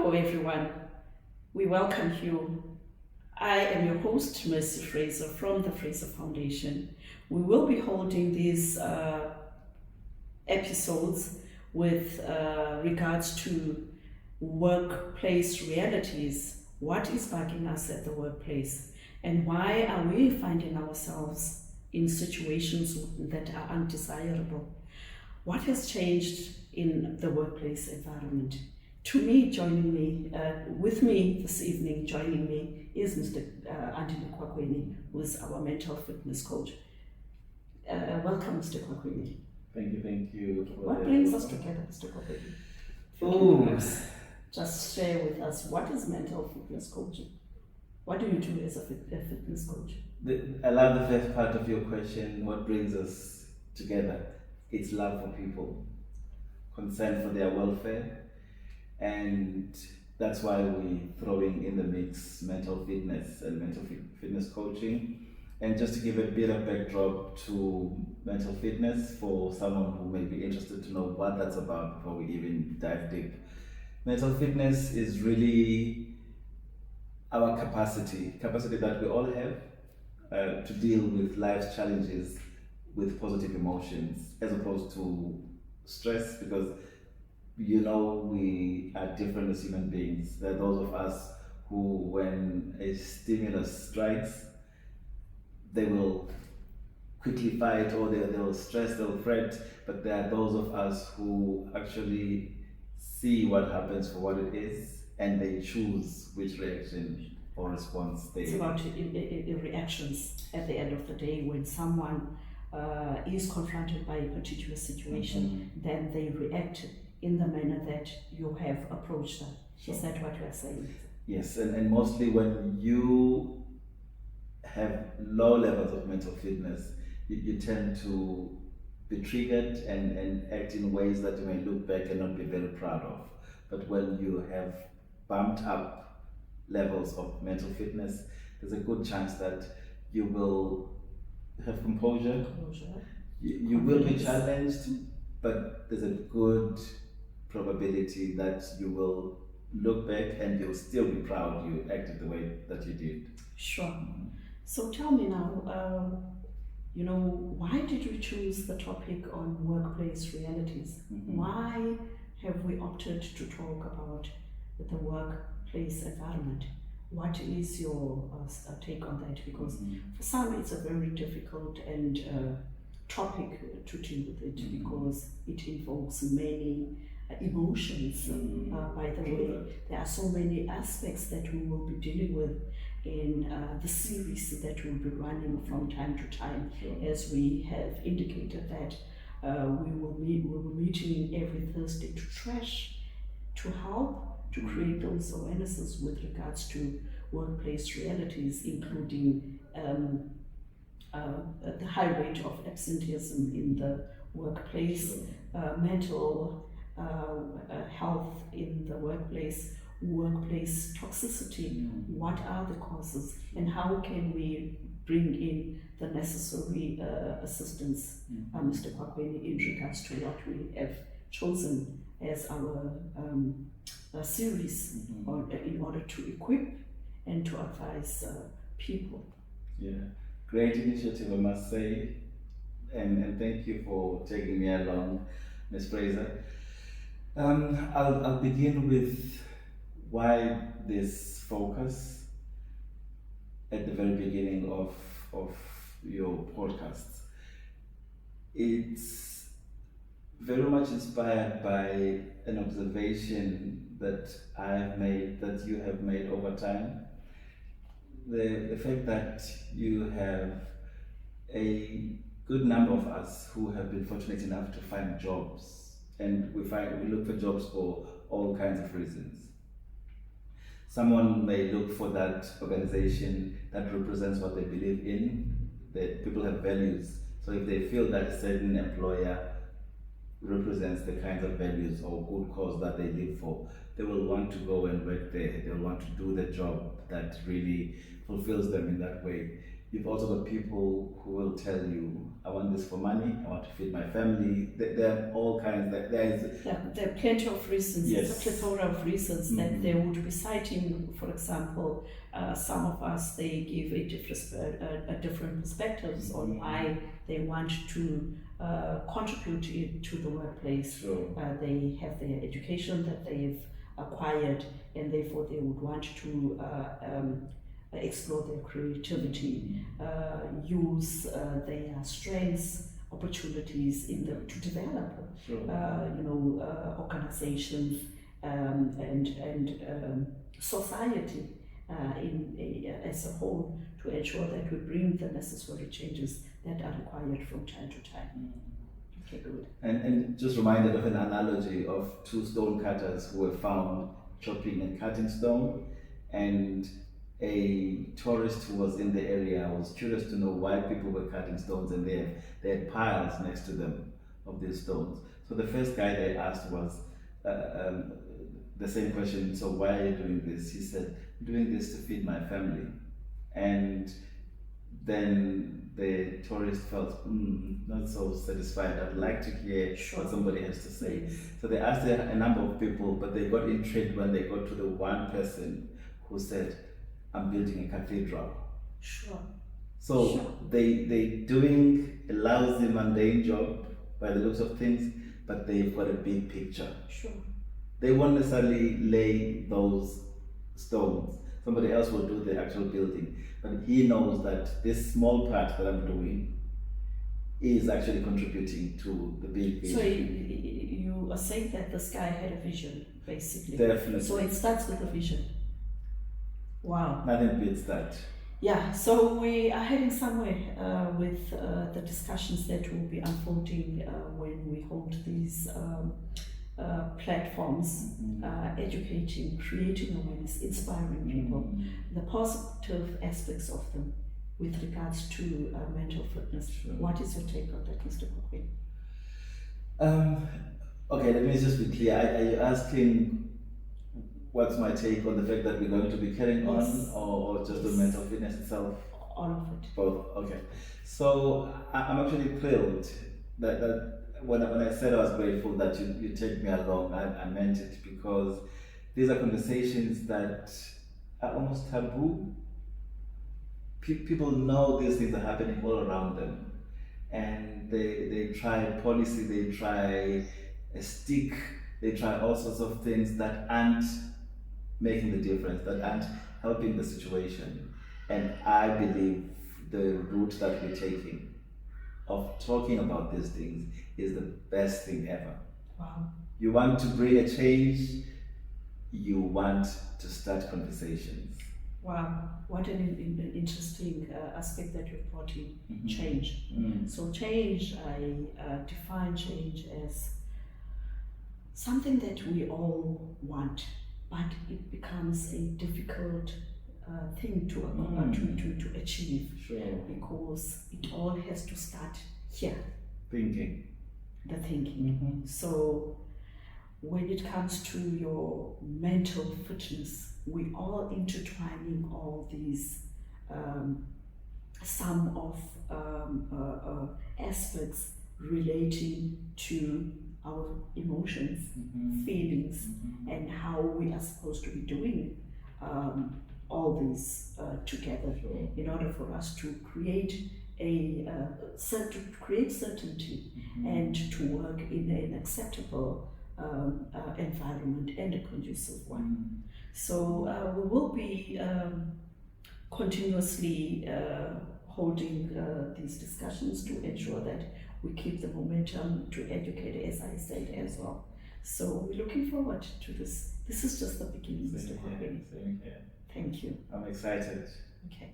Hello everyone, we welcome you. I am your host, Fraser from the Fraser Foundation. We will be holding these episodes with regards to workplace realities. What is bugging us at the workplace, and why are we finding ourselves in situations that are undesirable? What has changed in the workplace environment? To me, with me this evening, joining me is Mr. Andile Kwakweni, who is our mental fitness coach. Welcome, Mr. Kwakweni. Thank you. What brings us together, Mr. Kwakweni? Just share with us, what is mental fitness coaching? What do you do as a fitness coach? I love the first part of your question. What brings us together? It's love for people, concern for their welfare, and that's why we're throwing in the mix mental fitness and mental fitness coaching. And just to give a bit of backdrop to mental fitness for someone who may be interested to know what that's about before we even dive deep. Mental fitness is really our capacity that we all have to deal with life's challenges with positive emotions as opposed to stress, because we are different as human beings. There are those of us who, when a stimulus strikes, they will quickly fight, or they'll stress, they'll fret, but there are those of us who actually see what happens for what it is, and they choose which reaction or response they... It's about reactions at the end of the day. When someone is confronted by a particular situation, then they react in the manner that you have approached them. Sure. Is that what you are saying? Yes, and mostly when you have low levels of mental fitness, you tend to be triggered and act in ways that you may look back and not be very proud of. But when you have bumped up levels of mental fitness, there's a good chance that you will have composure. You will be challenged, but there's a good probability that you will look back and you'll still be proud you acted the way that you did. Sure. So tell me now, why did we choose the topic on workplace realities? Why have we opted to talk about the workplace environment? What is your take on that? Because for some it's a very difficult and topic to deal with it, because it invokes many emotions. By the way, there are so many aspects that we will be dealing with in the series that will be running from time to time. Sure. As we have indicated that we will be meeting every Thursday to help to create those awarenesses with regards to workplace realities, including the high rate of absenteeism in the workplace, mental health in the workplace toxicity. What are the causes, and how can we bring in the necessary assistance, Mr. Kwakweni, in regards to what we have chosen as our series in order to equip and to advise people. Yeah, great initiative, I must say, and thank you for taking me along, Ms. Fraser. I'll begin with why this focus at the very beginning of your podcast. It's very much inspired by an observation that I have made, that you have made over time. The fact that you have a good number of us who have been fortunate enough to find jobs, and we look for jobs for all kinds of reasons. Someone may look for that organization that represents what they believe in. That people have values, so if they feel that a certain employer represents the kinds of values or good cause that they live for, they will want to go and work there. They will want to do the job that really fulfills them in that way. You've also got people who will tell you, I want this for money, I want to feed my family. There are all kinds. There are plenty of reasons, yes. a plethora of reasons that they would be citing. For example, some of us, they give a different perspectives on why they want to contribute to the workplace. Sure. They have their education that they've acquired, and therefore they would want to explore their creativity, use their strengths, opportunities in them to develop, sure. Organizations and society as a whole, to ensure that we bring the necessary changes that are required from time to time. Okay, good. And just reminded of an analogy of two stone cutters who were found chopping and cutting stone, and a tourist who was in the area was curious to know why people were cutting stones, and they had piles next to them of these stones. So the first guy they asked was the same question, so why are you doing this? He said, I'm doing this to feed my family. And then the tourist felt not so satisfied. I'd like to hear what somebody has to say. So they asked a number of people, but they got intrigued when they got to the one person who said, I'm building a cathedral. Sure. So they doing a lousy, mundane job by the looks of things, but they've got a big picture. Sure. They won't necessarily lay those stones. Somebody else will do the actual building, but he knows that this small part that I'm doing is actually contributing to the big vision. So you are saying that this guy had a vision, basically. Definitely. So it starts with a vision. Wow. Nothing beats that. Yeah, so we are heading somewhere with the discussions that will be unfolding when we hold these platforms, educating, creating awareness, inspiring people, the positive aspects of them with regards to mental fitness. Sure. What is your take on that, Mr. Kwakweni? Okay, let me just be clear. Are you asking what's my take on the fact that we're going to be carrying on, or just the mental fitness itself? All of it. Both. Okay. So I'm actually thrilled that when I said I was grateful that you take me along, I meant it, because these are conversations that are almost taboo. People know these things are happening all around them, and they try policy, they try a stick, they try all sorts of things that aren't making the difference, that aren't helping the situation. And I believe the route that we're taking of talking about these things is the best thing ever. Wow. You want to bring a change, you want to start conversations. Wow, what an interesting aspect that you've brought in, change. So change, I define change as something that we all want, but it becomes a difficult thing to achieve. Sure. Because it all has to start here. Thinking. The thinking. So when it comes to your mental fitness, we all intertwining all these some of aspects relating to our emotions, feelings, and how we are supposed to be doing all these together, in order for us to create certainty and to work in an acceptable environment and a conducive one. So we will be continuously holding these discussions to ensure that we keep the momentum to educate, as I said as well. So we're looking forward to this. This is just the beginning, Mr. Kwakweni. Same here. Thank you. I'm excited. Okay.